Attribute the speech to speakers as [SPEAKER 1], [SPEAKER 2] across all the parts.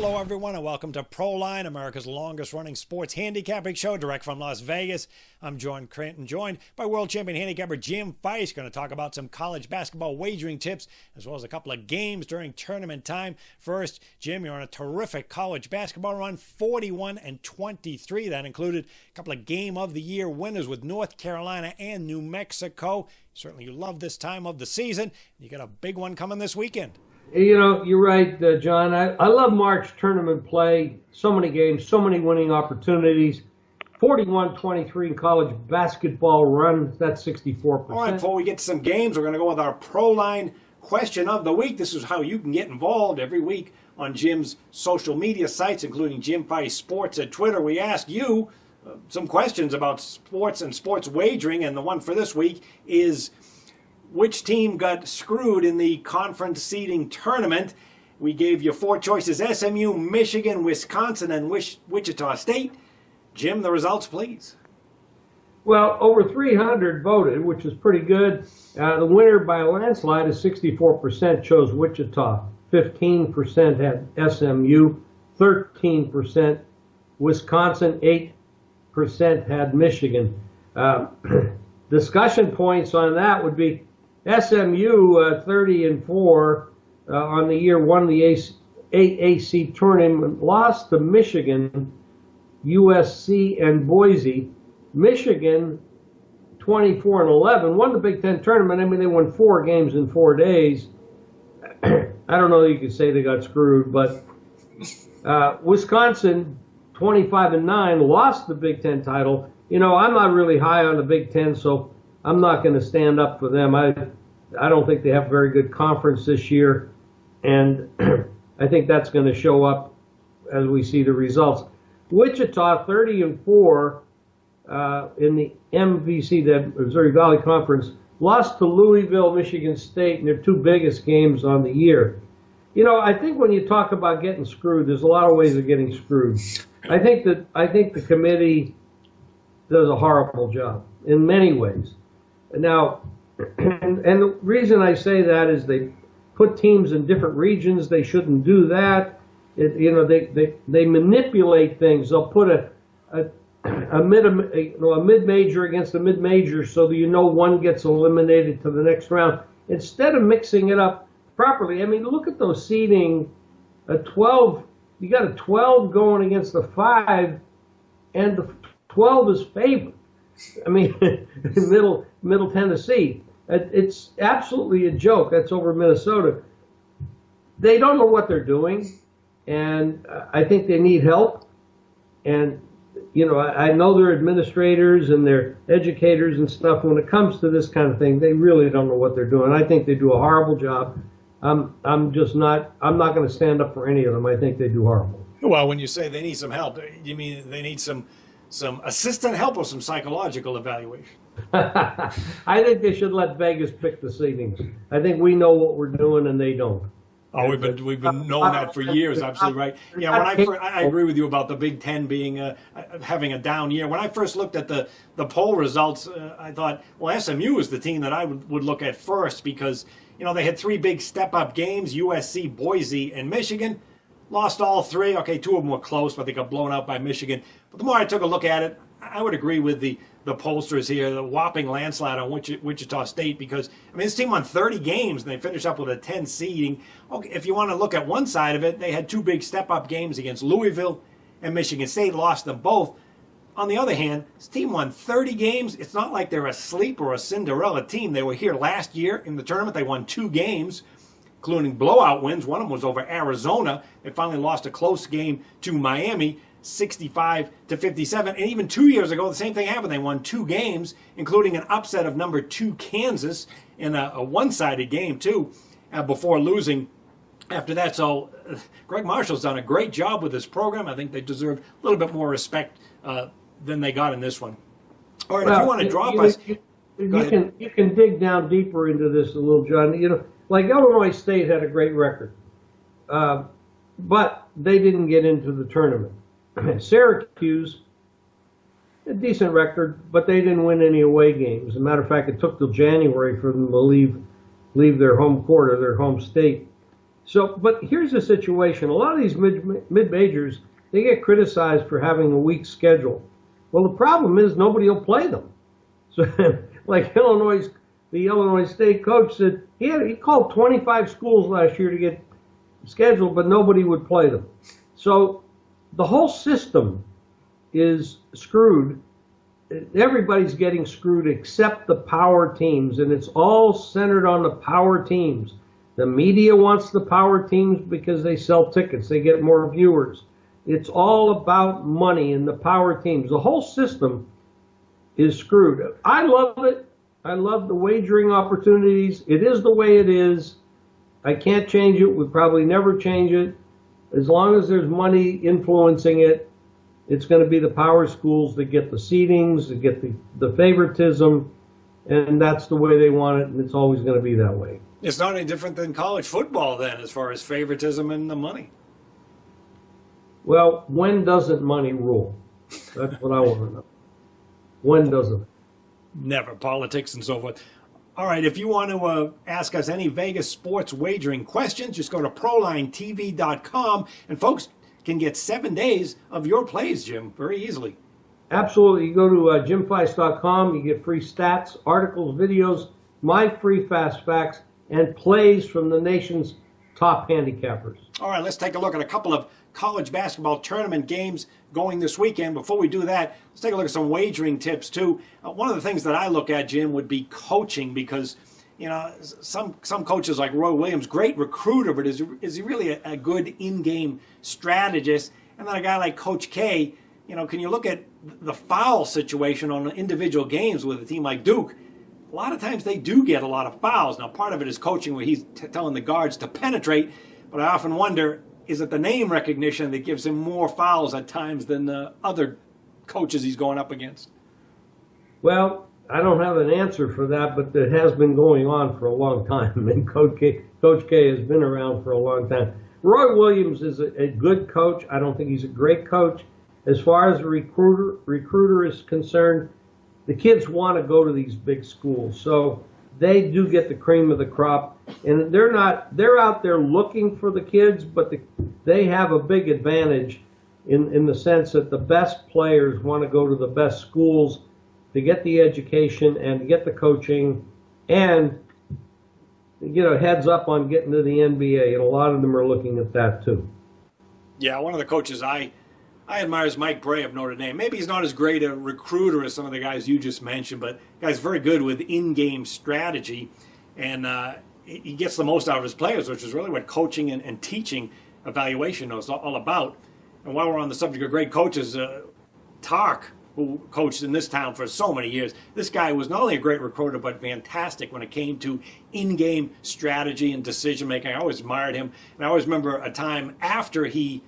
[SPEAKER 1] hello everyone, and welcome to Proline, America's longest running sports handicapping show, direct from Las Vegas. I'm John Cranton, joined by world champion handicapper Jim Feist. Going to talk about some college basketball wagering tips, as well as a couple of games during tournament time. First, Jim, you're on a terrific college basketball run, 41-23. That included a couple of game of the year winners with North Carolina and New Mexico. Certainly you love this time of the season. You got a big one coming this weekend.
[SPEAKER 2] You know, you're right, John. I love March tournament play. So many games, so many winning opportunities. 41-23 in college basketball run. That's 64%.
[SPEAKER 1] All right, before we get to some games, we're going to go with our Proline Question of the Week. This is how you can get involved every week on Jim's social media sites, including Jim Feist Sports at Twitter. We ask you some questions about sports and sports wagering, and the one for this week is, which team got screwed in the conference seeding tournament? We gave you four choices: SMU, Michigan, Wisconsin, and Wichita State. Jim, the results, please.
[SPEAKER 2] Well, over 300 voted, which is pretty good. The winner by a landslide is 64% chose Wichita. 15% had SMU. 13% Wisconsin. 8% had Michigan. Discussion points on that would be SMU 30-4 on the year, won the AAC tournament, lost to Michigan, USC, and Boise. Michigan 24-11, won the Big Ten tournament. I mean, they won 4 games in 4 days. I don't know that you could say they got screwed, but Wisconsin 25-9, lost the Big Ten title. You know, I'm not really high on the Big Ten, so I'm not going to stand up for them. I don't think they have a very good conference this year, and I think that's going to show up as we see the results. Wichita 30-4 in the MVC, the Missouri Valley Conference, lost to Louisville, Michigan State in their 2 biggest games on the year. You know, I think when you talk about getting screwed, there's a lot of ways of getting screwed. I think the committee does a horrible job in many ways. Now, and the reason I say that is they put teams in different regions. They shouldn't do that. They manipulate things. They'll put a mid-major against a mid-major so that one gets eliminated to the next round, instead of mixing it up properly. I mean, look at those seeding. A 12, you got a 12 going against a 5, and the 12 is favored. I mean, Middle Tennessee. It's absolutely a joke. That's over Minnesota. They don't know what they're doing, and I think they need help. And, I know they're administrators and they're educators and stuff. When it comes to this kind of thing, they really don't know what they're doing. I think they do a horrible job. I'm not going to stand up for any of them. I think they do horrible.
[SPEAKER 1] Well, when you say they need some help, you mean they need some assistant help or some psychological evaluation?
[SPEAKER 2] I think they should let Vegas pick the seedings. I think we know what we're doing and they don't.
[SPEAKER 1] Oh, we've been knowing that for years. Absolutely right. Yeah, I agree with you about the Big Ten being having a down year. When I first looked at the poll results, I thought, well, SMU is the team that I would look at first, because they had 3 big step-up games: USC, Boise, and Michigan. Lost all 3. Okay, 2 of them were close, but they got blown out by Michigan. But the more I took a look at it, I would agree with the pollsters here, the whopping landslide on Wichita State, because, this team won 30 games, and they finished up with a 10 seeding. Okay, if you want to look at one side of it, they had 2 big step-up games against Louisville and Michigan State, lost them both. On the other hand, this team won 30 games. It's not like they're a sleeper or a Cinderella team. They were here last year in the tournament. They won 2 games, including blowout wins. One of them was over Arizona. They finally lost a close game to Miami, 65-57. And even 2 years ago, the same thing happened. They won 2 games, including an upset of number 2 Kansas in a one-sided game, too, before losing after that. So Greg Marshall's done a great job with this program. I think they deserve a little bit more respect than they got in this one. All right, if you want to drop us...
[SPEAKER 2] You can dig down deeper into this a little, John. Like Illinois State had a great record, but they didn't get into the tournament. Syracuse, a decent record, but they didn't win any away games. As a matter of fact, it took till January for them to leave their home court or their home state. So, but here's the situation. A lot of these mid-majors, they get criticized for having a weak schedule. Well, the problem is nobody will play them. So, like the Illinois State coach said, he called 25 schools last year to get scheduled, but nobody would play them. So the whole system is screwed. Everybody's getting screwed except the power teams, and it's all centered on the power teams. The media wants the power teams because they sell tickets. They get more viewers. It's all about money and the power teams. The whole system is screwed. I love it. I love the wagering opportunities. It is the way it is. I can't change it. We'll probably never change it. As long as there's money influencing it, it's going to be the power schools that get the seedings, that get the favoritism, and that's the way they want it, and it's always going to be that way.
[SPEAKER 1] It's not any different than college football then, as far as favoritism and the money.
[SPEAKER 2] Well, when doesn't money rule? That's what I want to know. When doesn't it?
[SPEAKER 1] Never. Politics and so forth. All right, if you want to ask us any Vegas sports wagering questions, just go to ProlineTV.com, and folks can get 7 days of your plays, Jim, very easily.
[SPEAKER 2] Absolutely. You go to JimFeist.com, you get free stats, articles, videos, my free fast facts, and plays from the nation's top handicappers.
[SPEAKER 1] All right, let's take a look at a couple of college basketball tournament games going this weekend. Before we do that, let's take a look at some wagering tips too. One of the things that I look at, Jim, would be coaching, because some coaches like Roy Williams, great recruiter, but is he really a good in-game strategist? And then a guy like Coach K, can you look at the foul situation on individual games with a team like Duke? A lot of times they do get a lot of fouls. Now, part of it is coaching, where he's telling the guards to penetrate, but I often wonder, is it the name recognition that gives him more fouls at times than the other coaches he's going up against?
[SPEAKER 2] Well, I don't have an answer for that, but it has been going on for a long time, and Coach K has been around for a long time. Roy Williams is a good coach. I don't think he's a great coach. As far as the recruiter is concerned, the kids want to go to these big schools, so they do get the cream of the crop, and they're out there looking for the kids, but they have a big advantage in the sense that the best players want to go to the best schools to get the education and to get the coaching and heads up on getting to the NBA, and a lot of them are looking at that too.
[SPEAKER 1] Yeah, one of the coaches I admire is Mike Bray of Notre Dame. Maybe he's not as great a recruiter as some of the guys you just mentioned, but the guy's very good with in-game strategy, and he gets the most out of his players, which is really what coaching and teaching evaluation is all about. And while we're on the subject of great coaches, Tark, who coached in this town for so many years, this guy was not only a great recruiter, but fantastic when it came to in-game strategy and decision-making. I always admired him, and I always remember a time after he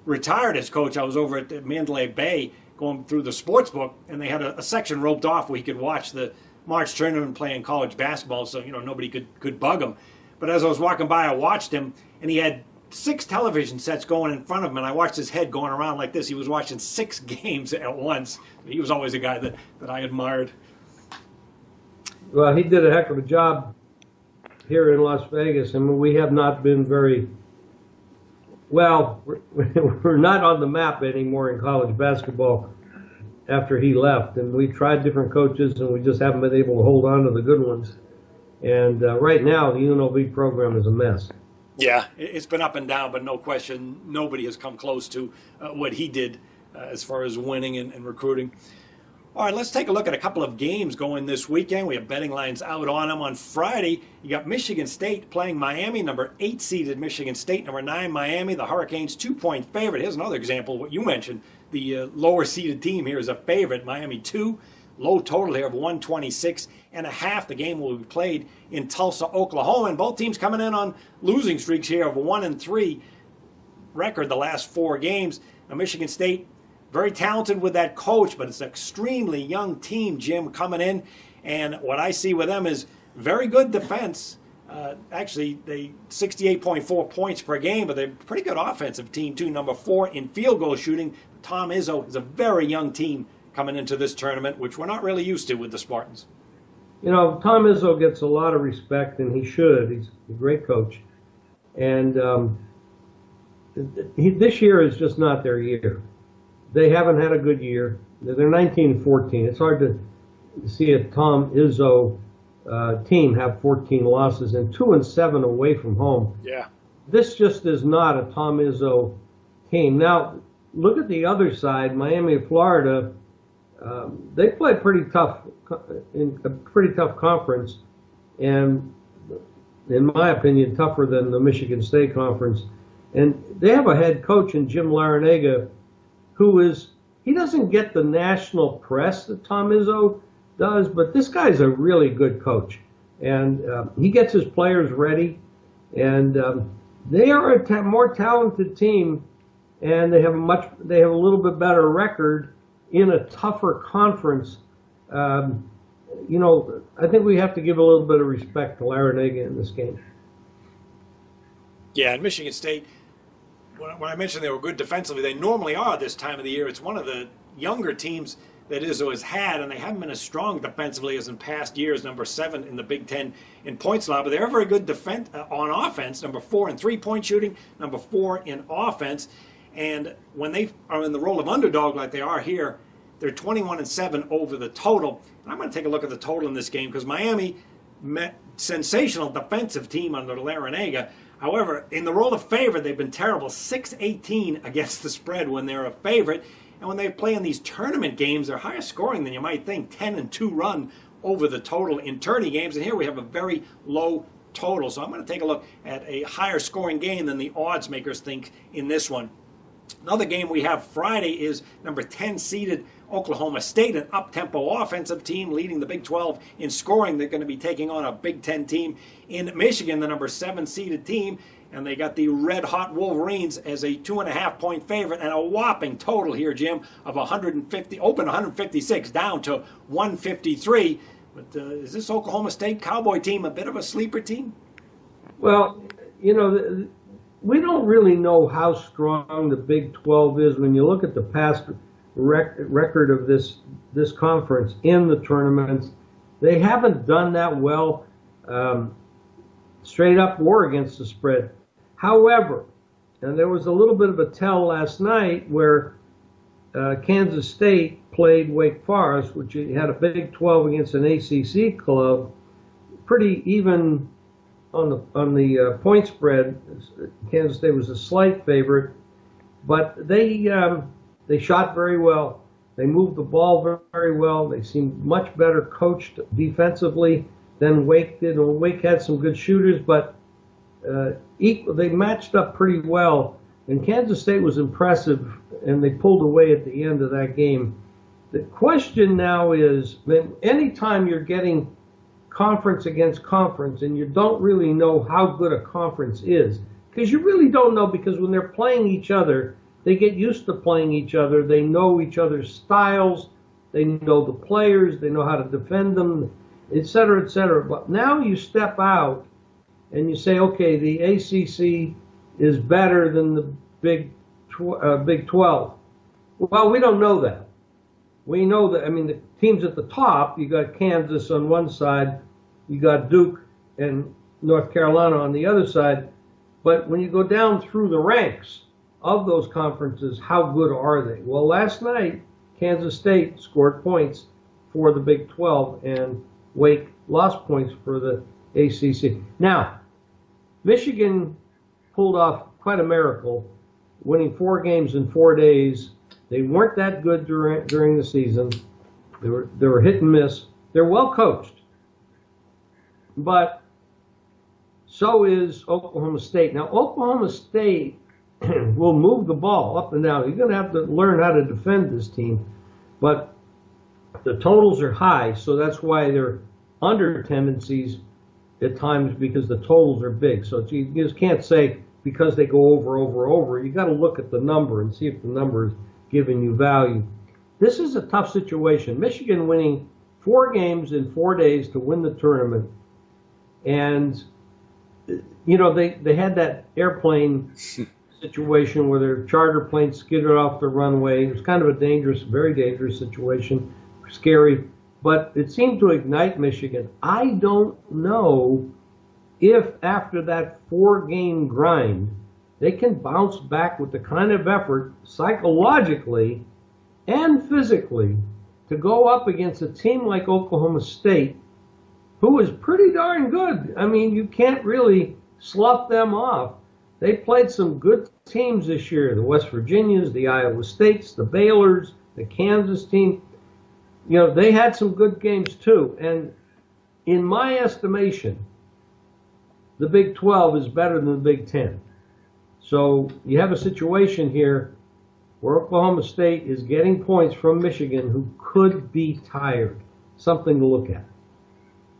[SPEAKER 1] retired as coach, I was over at Mandalay Bay going through the sports book, and they had a section roped off where he could watch the March tournament playing college basketball, so nobody could bug him. But as I was walking by, I watched him, and he had 6 television sets going in front of him, and I watched his head going around like this. He was watching 6 games at once. He was always a guy that I admired.
[SPEAKER 2] Well, he did a heck of a job here in Las Vegas. I mean, we have not been very well. We're not on the map anymore in college basketball after he left, and we tried different coaches, and we just haven't been able to hold on to the good ones. And right now, the UNLV program is a mess.
[SPEAKER 1] Yeah, it's been up and down, but no question, nobody has come close to what he did as far as winning and recruiting. All right, let's take a look at a couple of games going this weekend. We have betting lines out on them. On Friday, you got Michigan State playing Miami, number 8 seeded Michigan State, number 9 Miami. The Hurricanes 2-point favorite. Here's another example of what you mentioned. The lower seeded team here is a favorite. Miami 2. Low total here of 126.5. The game will be played in Tulsa, Oklahoma, and both teams coming in on losing streaks here of 1-3 record the last 4 games. Now, Michigan State, very talented with that coach, but it's an extremely young team, Jim, coming in, and what I see with them is very good defense. Actually, they 68.4 points per game, but they're a pretty good offensive team too. Number 4 in field goal shooting. Tom Izzo is a very young team coming into this tournament, which we're not really used to with the Spartans.
[SPEAKER 2] Tom Izzo gets a lot of respect, and he should. He's a great coach. And this year is just not their year. They haven't had a good year. They're 19-14. It's hard to see a Tom Izzo team have 14 losses and 2-7 away from home.
[SPEAKER 1] Yeah.
[SPEAKER 2] This just is not a Tom Izzo team. Now, look at the other side, Miami of Florida. They play pretty tough in a pretty tough conference, and in my opinion, tougher than the Michigan State Conference. And they have a head coach in Jim Larrañaga, he doesn't get the national press that Tom Izzo does, but this guy's a really good coach, and he gets his players ready, and they are a more talented team, and they have a little bit better record in a tougher conference. I think we have to give a little bit of respect to Larrañaga in this game.
[SPEAKER 1] Yeah, and Michigan State, when I mentioned they were good defensively, they normally are this time of the year. It's one of the younger teams that Izzo has had, and they haven't been as strong defensively as in past years. Number 7 in the Big Ten in points allowed, but they're very good on offense. Number 4 in three-point shooting, number 4 in offense. And when they are in the role of underdog like they are here, they're 21-7 over the total. And I'm going to take a look at the total in this game because Miami met sensational defensive team under Larrañaga. However, in the role of favorite, they've been terrible, 6-18 against the spread when they're a favorite. And when they play in these tournament games, they're higher scoring than you might think, 10-2 run over the total in tourney games. And here we have a very low total. So I'm going to take a look at a higher scoring game than the odds makers think in this one. Another game we have Friday is number 10 seeded Oklahoma State, an up-tempo offensive team leading the Big 12 in scoring. They're going to be taking on a Big 10 team in Michigan, the number 7 seeded team. And they got the red-hot Wolverines as a 2.5-point favorite and a whopping total here, Jim, of 156 down to 153. But is this Oklahoma State Cowboy team a bit of a sleeper team?
[SPEAKER 2] Well, we don't really know how strong the Big 12 is when you look at the past record of this conference in the tournaments. They haven't done that well. Straight up war against the spread. However, and there was a little bit of a tell last night where Kansas State played Wake Forest, which had a Big 12 against an ACC club, pretty even on the point spread. Kansas State was a slight favorite, but they shot very well. They moved the ball very well. They seemed much better coached defensively than Wake did. And Wake had some good shooters, but they matched up pretty well. And Kansas State was impressive, and they pulled away at the end of that game. The question now is, anytime you're getting conference against conference and you don't really know how good a conference is, because you really don't know, because when they're playing each other, they get used to playing each other. They know each other's styles. They know the players. They know how to defend them, et cetera, et cetera. But now you step out and you say, okay, the ACC is better than the Big 12. Well, we don't know that. We know that, the teams at the top, you got Kansas on one side, you got Duke and North Carolina on the other side. But when you go down through the ranks of those conferences, how good are they? Well, last night, Kansas State scored points for the Big 12, and Wake lost points for the ACC. Now, Michigan pulled off quite a miracle, winning 4 games in 4 days. They weren't that good during the season. They were hit and miss. They're well coached. But so is Oklahoma State. Now, Oklahoma State will move the ball up and down. You're going to have to learn how to defend this team. But the totals are high, so that's why they're under tendencies at times, because the totals are big. So you just can't say because they go over. You got to look at the number and see if the number is giving you value. This is a tough situation. Michigan winning 4 games in 4 days to win the tournament. And, they had that airplane situation where their charter plane skidded off the runway. It was kind of a very dangerous situation, scary. But it seemed to ignite Michigan. I don't know if after that 4-game grind, they can bounce back with the kind of effort psychologically and physically to go up against a team like Oklahoma State, who is pretty darn good. I mean, you can't really slough them off. They played some good teams this year, the West Virginias, the Iowa States, the Baylors, the Kansas team. You know, they had some good games too. And in my estimation, the Big 12 is better than the Big 10. So you have a situation here where Oklahoma State is getting points from Michigan, who could be tired. Something to look at.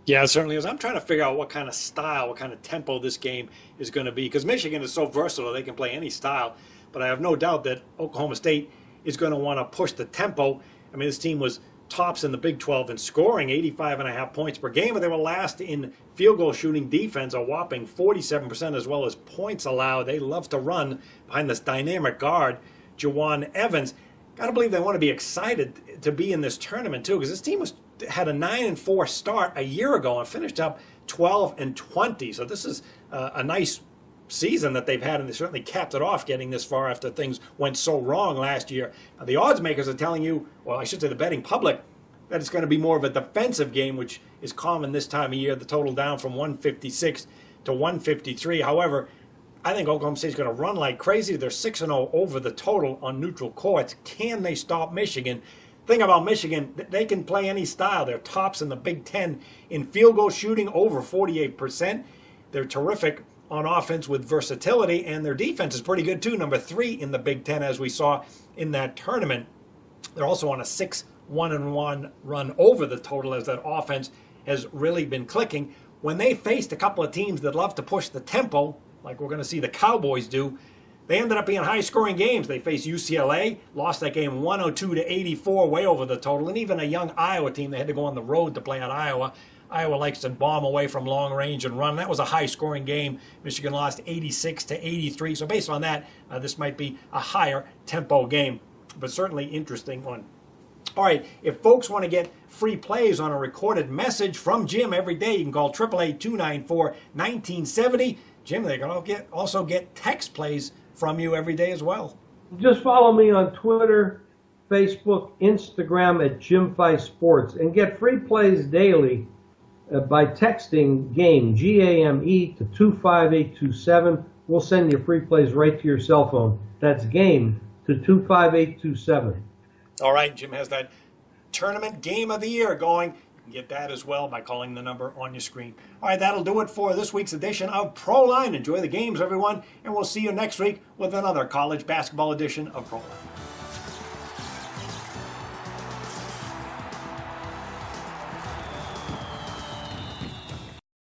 [SPEAKER 1] Yeah, it certainly is. I'm trying to figure out what kind of style, what kind of tempo this game is going to be, because Michigan is so versatile, they can play any style. But I have no doubt that Oklahoma State is going to want to push the tempo. I mean, this team was tops in the Big 12 in scoring, 85.5 points per game, but they were last in field goal shooting defense, a whopping 47%, as well as points allowed. They love to run behind this dynamic guard, Jawan Evans. Got to believe they want to be excited to be in this tournament too, because this team had a 9-4 start a year ago and finished up 12-20. So this is a nice season that they've had, and they certainly capped it off getting this far after things went so wrong last year. Now, the odds makers are telling you, well, I should say the betting public, that it's going to be more of a defensive game, which is common this time of year. The total down from 156 to 153. However, I think Oklahoma State's going to run like crazy. They're 6-0 over the total on neutral courts. Can they stop Michigan? Thing about Michigan, they can play any style. They're tops in the Big 10 in field goal shooting, over 48%. They're terrific on offense with versatility, and their defense is pretty good too. Number 3 in the Big 10, as we saw in that tournament. They're also on a 6-1-1 run over the total, as that offense has really been clicking. When they faced a couple of teams that love to push the tempo, like we're going to see the Cowboys do, they ended up being high-scoring games. They faced UCLA, lost that game 102-84, way over the total, and even a young Iowa team, they had to go on the road to play at Iowa. Iowa likes to bomb away from long range and run. That was a high-scoring game. Michigan lost 86-83. So based on that, this might be a higher tempo game, but certainly interesting one. All right, if folks want to get free plays on a recorded message from Jim every day, you can call 888-294-1970. Jim, they can also get text plays from you every day as well.
[SPEAKER 2] Just follow me on Twitter, Facebook, Instagram at Jim Feist Sports, and get free plays daily by texting GAME, G-A-M-E, to 25827. We'll send you free plays right to your cell phone. That's GAME to 25827.
[SPEAKER 1] All right, Jim has that tournament game of the year going. You can get that as well by calling the number on your screen. All right, that'll do it for this week's edition of Proline. Enjoy the games, everyone, and we'll see you next week with another college basketball edition of Proline.